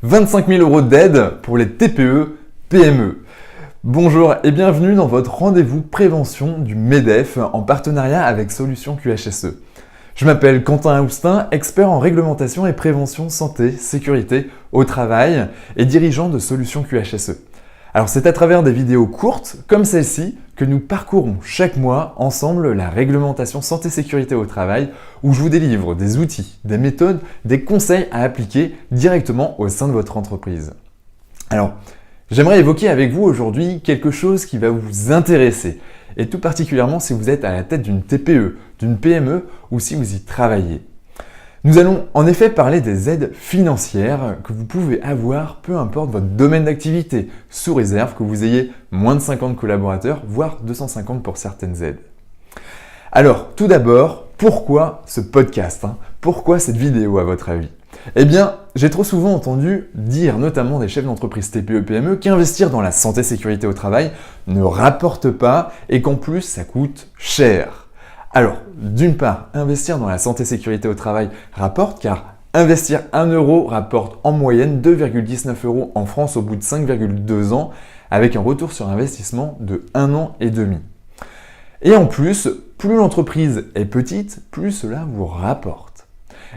25 000 € d'aide pour les TPE, PME. Bonjour et bienvenue dans votre rendez-vous prévention du MEDEF en partenariat avec Solutions QHSE. Je m'appelle Quentin Houstin, expert en réglementation et prévention santé, sécurité au travail et dirigeant de Solutions QHSE. Alors c'est à travers des vidéos courtes comme celle-ci que nous parcourons chaque mois ensemble la réglementation santé-sécurité au travail où je vous délivre des outils, des méthodes, des conseils à appliquer directement au sein de votre entreprise. Alors, j'aimerais évoquer avec vous aujourd'hui quelque chose qui va vous intéresser et tout particulièrement si vous êtes à la tête d'une TPE, d'une PME ou si vous y travaillez. Nous allons en effet parler des aides financières que vous pouvez avoir peu importe votre domaine d'activité, sous réserve que vous ayez moins de 50 collaborateurs, voire 250 pour certaines aides. Alors, tout d'abord, pourquoi ce podcast Pourquoi cette vidéo à votre avis ? Eh bien, j'ai trop souvent entendu dire, notamment des chefs d'entreprise TPE-PME, qu'investir dans la santé-sécurité au travail ne rapporte pas et qu'en plus ça coûte cher. Alors, d'une part, investir dans la santé-sécurité au travail rapporte car investir 1 € rapporte en moyenne 2,19 € en France au bout de 5,2 ans avec un retour sur investissement de 1 an et demi. Et en plus, plus l'entreprise est petite, plus cela vous rapporte.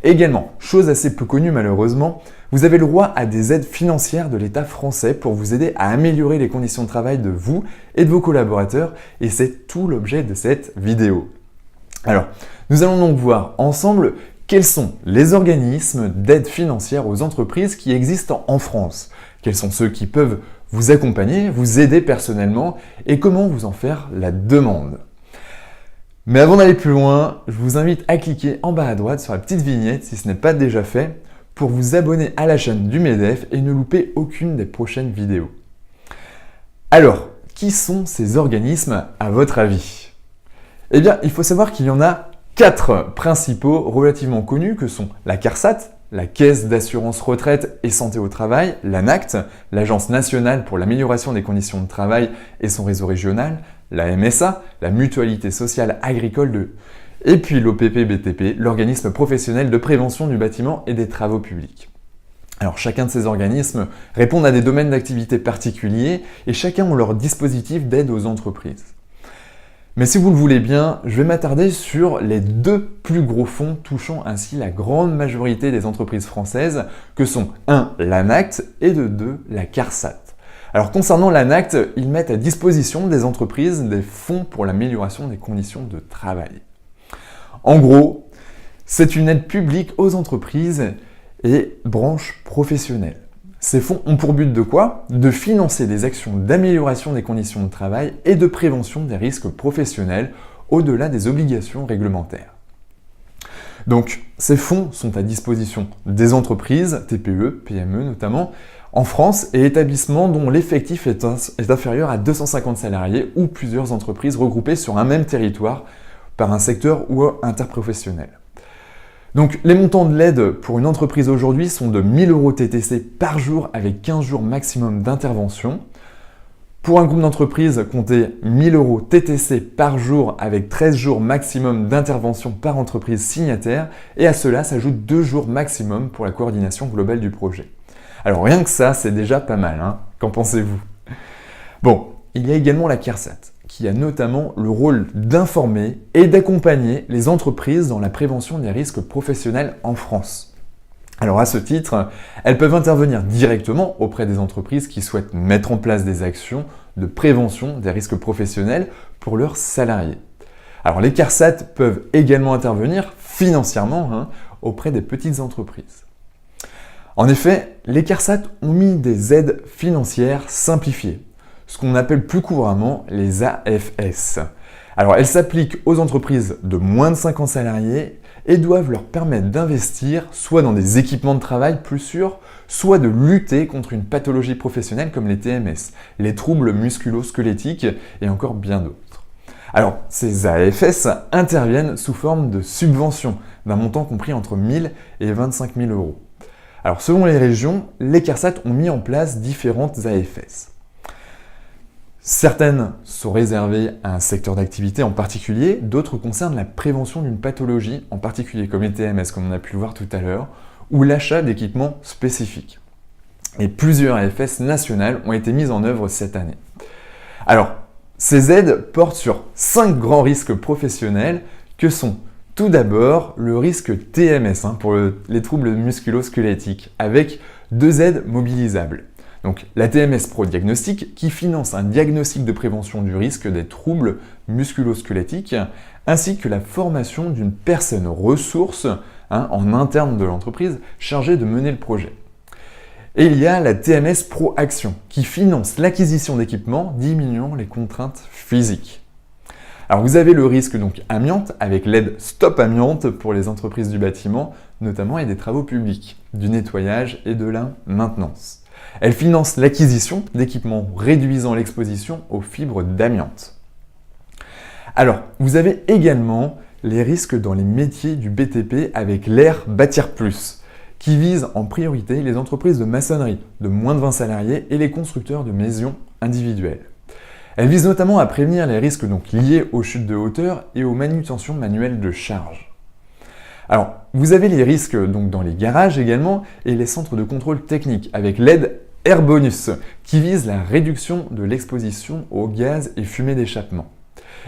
Également, chose assez peu connue malheureusement, vous avez le droit à des aides financières de l'État français pour vous aider à améliorer les conditions de travail de vous et de vos collaborateurs et c'est tout l'objet de cette vidéo. Alors, nous allons donc voir ensemble quels sont les organismes d'aide financière aux entreprises qui existent en France, quels sont ceux qui peuvent vous accompagner, vous aider personnellement et comment vous en faire la demande. Mais avant d'aller plus loin, je vous invite à cliquer en bas à droite sur la petite vignette si ce n'est pas déjà fait pour vous abonner à la chaîne du MEDEF et ne louper aucune des prochaines vidéos. Alors, qui sont ces organismes à votre avis ? Eh bien, il faut savoir qu'il y en a 4 principaux relativement connus que sont la CARSAT, la Caisse d'assurance retraite et santé au travail, l'ANACT, l'Agence nationale pour l'amélioration des conditions de travail et son réseau régional, la MSA, la Mutualité sociale agricole et puis l'OPP-BTP, l'organisme professionnel de prévention du bâtiment et des travaux publics. Alors chacun de ces organismes répondent à des domaines d'activité particuliers et chacun ont leur dispositif d'aide aux entreprises. Mais si vous le voulez bien, je vais m'attarder sur les 2 plus gros fonds touchant ainsi la grande majorité des entreprises françaises, que sont 1. l'ANACT et de 2. la CARSAT. Alors concernant l'ANACT, ils mettent à disposition des entreprises des fonds pour l'amélioration des conditions de travail. En gros, c'est une aide publique aux entreprises et branches professionnelles. Ces fonds ont pour but de quoi ? De financer des actions d'amélioration des conditions de travail et de prévention des risques professionnels au-delà des obligations réglementaires. Donc, ces fonds sont à disposition des entreprises, TPE, PME notamment, en France et établissements dont l'effectif est inférieur à 250 salariés ou plusieurs entreprises regroupées sur un même territoire par un secteur ou interprofessionnel. Donc les montants de l'aide pour une entreprise aujourd'hui sont de 1 000 € TTC par jour avec 15 jours maximum d'intervention. Pour un groupe d'entreprises, comptez 1 000 € TTC par jour avec 13 jours maximum d'intervention par entreprise signataire et à cela s'ajoute 2 jours maximum pour la coordination globale du projet. Alors rien que ça, c'est déjà pas mal, Qu'en pensez-vous ? Bon, il y a également la CARSAT, qui a notamment le rôle d'informer et d'accompagner les entreprises dans la prévention des risques professionnels en France. Alors à ce titre, elles peuvent intervenir directement auprès des entreprises qui souhaitent mettre en place des actions de prévention des risques professionnels pour leurs salariés. Alors les CARSAT peuvent également intervenir financièrement auprès des petites entreprises. En effet, les CARSAT ont mis des aides financières simplifiées, ce qu'on appelle plus couramment les AFS. Alors elles s'appliquent aux entreprises de moins de 50 salariés et doivent leur permettre d'investir soit dans des équipements de travail plus sûrs, soit de lutter contre une pathologie professionnelle comme les TMS, les troubles musculo-squelettiques et encore bien d'autres. Alors ces AFS interviennent sous forme de subventions d'un montant compris entre 1 000 et 25 000 €. Alors selon les régions, les CARSAT ont mis en place différentes AFS. Certaines sont réservées à un secteur d'activité en particulier, d'autres concernent la prévention d'une pathologie, en particulier comme les TMS, comme on a pu le voir tout à l'heure, ou l'achat d'équipements spécifiques. Et plusieurs AFS nationales ont été mises en œuvre cette année. Alors, ces aides portent sur 5 grands risques professionnels que sont tout d'abord le risque TMS pour les troubles musculo-squelettiques avec 2 aides mobilisables. Donc la TMS Pro Diagnostic qui finance un diagnostic de prévention du risque des troubles musculo-squelettiques ainsi que la formation d'une personne ressource en interne de l'entreprise chargée de mener le projet. Et il y a la TMS Pro Action qui finance l'acquisition d'équipements diminuant les contraintes physiques. Alors vous avez le risque donc amiante avec l'aide Stop Amiante pour les entreprises du bâtiment, notamment et des travaux publics, du nettoyage et de la maintenance. Elle finance l'acquisition d'équipements réduisant l'exposition aux fibres d'amiante. Alors, vous avez également les risques dans les métiers du BTP avec l'AIR Bâtir Plus, qui vise en priorité les entreprises de maçonnerie de moins de 20 salariés et les constructeurs de maisons individuelles. Elle vise notamment à prévenir les risques donc liés aux chutes de hauteur et aux manutentions manuelles de charge. Alors, vous avez les risques donc dans les garages également et les centres de contrôle technique avec l'aide Air Bonus qui vise la réduction de l'exposition aux gaz et fumées d'échappement.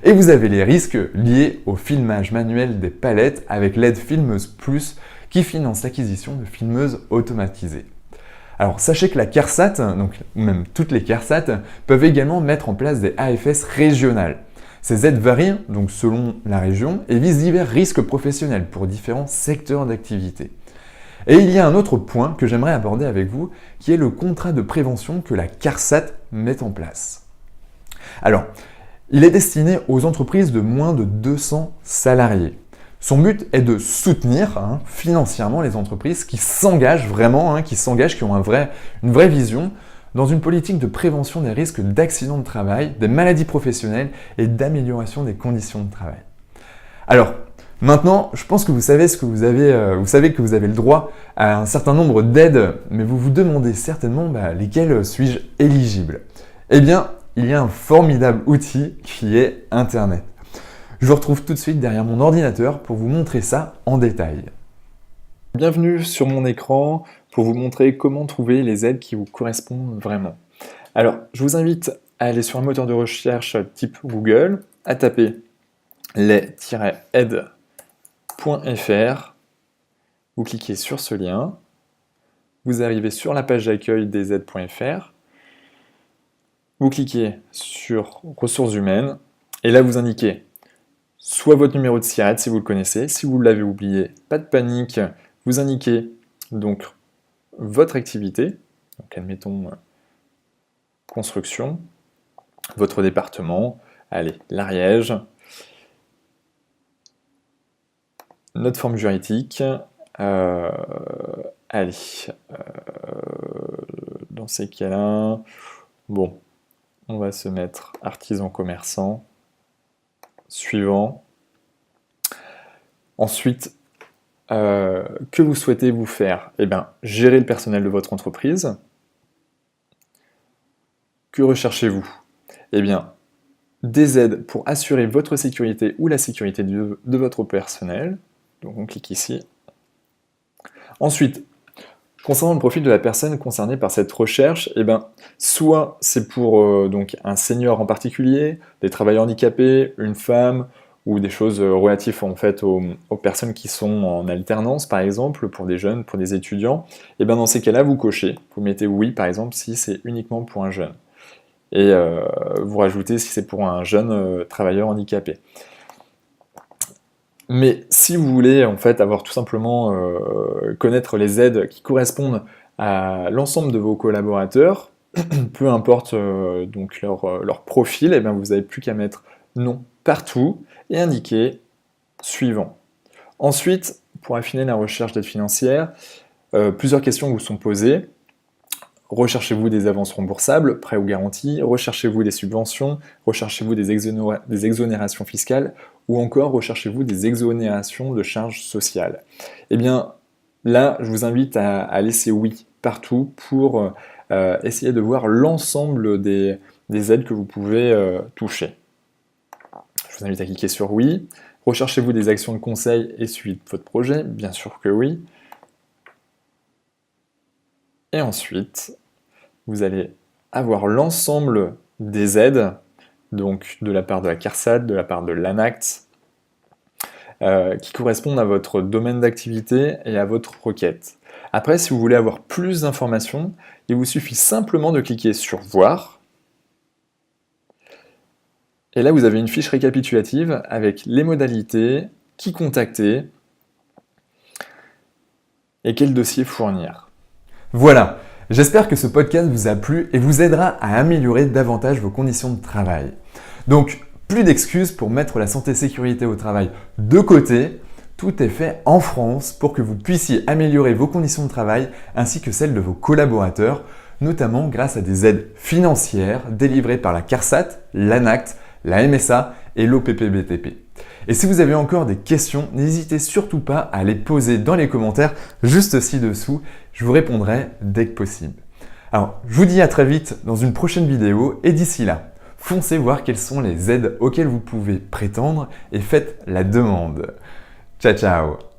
Et vous avez les risques liés au filmage manuel des palettes avec l'aide Filmeuse Plus qui finance l'acquisition de filmeuses automatisées. Alors sachez que la CARSAT, donc même toutes les CARSAT, peuvent également mettre en place des AFS régionales. Ces aides varient donc selon la région et visent divers risques professionnels pour différents secteurs d'activité. Et il y a un autre point que j'aimerais aborder avec vous, qui est le contrat de prévention que la CARSAT met en place. Alors, il est destiné aux entreprises de moins de 200 salariés. Son but est de soutenir financièrement les entreprises qui s'engagent vraiment, qui ont une vraie vision dans une politique de prévention des risques d'accidents de travail, des maladies professionnelles et d'amélioration des conditions de travail. Alors, maintenant, je pense que vous savez que vous avez le droit à un certain nombre d'aides, mais vous vous demandez certainement lesquelles suis-je éligible. Eh bien, il y a un formidable outil qui est Internet. Je vous retrouve tout de suite derrière mon ordinateur pour vous montrer ça en détail. Bienvenue sur mon écran pour vous montrer comment trouver les aides qui vous correspondent vraiment. Alors, je vous invite à aller sur un moteur de recherche type Google, à taper les-aides.fr, vous cliquez sur ce lien, vous arrivez sur la page d'accueil des aides.fr, vous cliquez sur ressources humaines, et là vous indiquez soit votre numéro de SIRET si vous le connaissez, si vous l'avez oublié, pas de panique, vous indiquez donc votre activité, donc admettons construction, votre département, allez, l'Ariège, notre forme juridique, allez, dans ces cas-là, bon, on va se mettre artisan commerçant, suivant. Ensuite, que vous souhaitez vous faire? Eh bien, gérer le personnel de votre entreprise. Que recherchez-vous? Eh bien, des aides pour assurer votre sécurité ou la sécurité de votre personnel. Donc on clique ici. Ensuite, concernant le profil de la personne concernée par cette recherche, eh bien, soit c'est pour donc un senior en particulier, des travailleurs handicapés, une femme, ou des choses relatives en fait aux personnes qui sont en alternance par exemple, pour des jeunes, pour des étudiants, et bien dans ces cas-là vous cochez, vous mettez oui par exemple si c'est uniquement pour un jeune, et vous rajoutez si c'est pour un jeune travailleur handicapé. Mais si vous voulez en fait avoir tout simplement connaître les aides qui correspondent à l'ensemble de vos collaborateurs, peu importe donc leur profil, et bien vous n'avez plus qu'à mettre non partout et indiquer suivant. Ensuite, pour affiner la recherche d'aide financière, plusieurs questions vous sont posées. Recherchez-vous des avances remboursables, prêts ou garanties? Recherchez-vous des subventions? Recherchez-vous des exonérations fiscales? Ou encore recherchez-vous des exonérations de charges sociales? Eh bien, là, je vous invite à laisser oui partout pour essayer de voir l'ensemble des aides que vous pouvez toucher. Je vous invite à cliquer sur oui. Recherchez-vous des actions de conseil et suivi de votre projet? Bien sûr que oui. Et ensuite, vous allez avoir l'ensemble des aides, donc de la part de la CARSAT, de la part de l'ANACT, qui correspondent à votre domaine d'activité et à votre requête. Après, si vous voulez avoir plus d'informations, il vous suffit simplement de cliquer sur « Voir ». Et là, vous avez une fiche récapitulative avec les modalités, qui contacter et quel dossier fournir. Voilà, j'espère que ce podcast vous a plu et vous aidera à améliorer davantage vos conditions de travail. Donc, plus d'excuses pour mettre la santé-sécurité au travail de côté. Tout est fait en France pour que vous puissiez améliorer vos conditions de travail ainsi que celles de vos collaborateurs, notamment grâce à des aides financières délivrées par la CARSAT, l'ANACT, la MSA et l'OPPBTP. Et si vous avez encore des questions, n'hésitez surtout pas à les poser dans les commentaires juste ci-dessous, je vous répondrai dès que possible. Alors, je vous dis à très vite dans une prochaine vidéo et d'ici là, foncez voir quelles sont les aides auxquelles vous pouvez prétendre et faites la demande. Ciao ciao!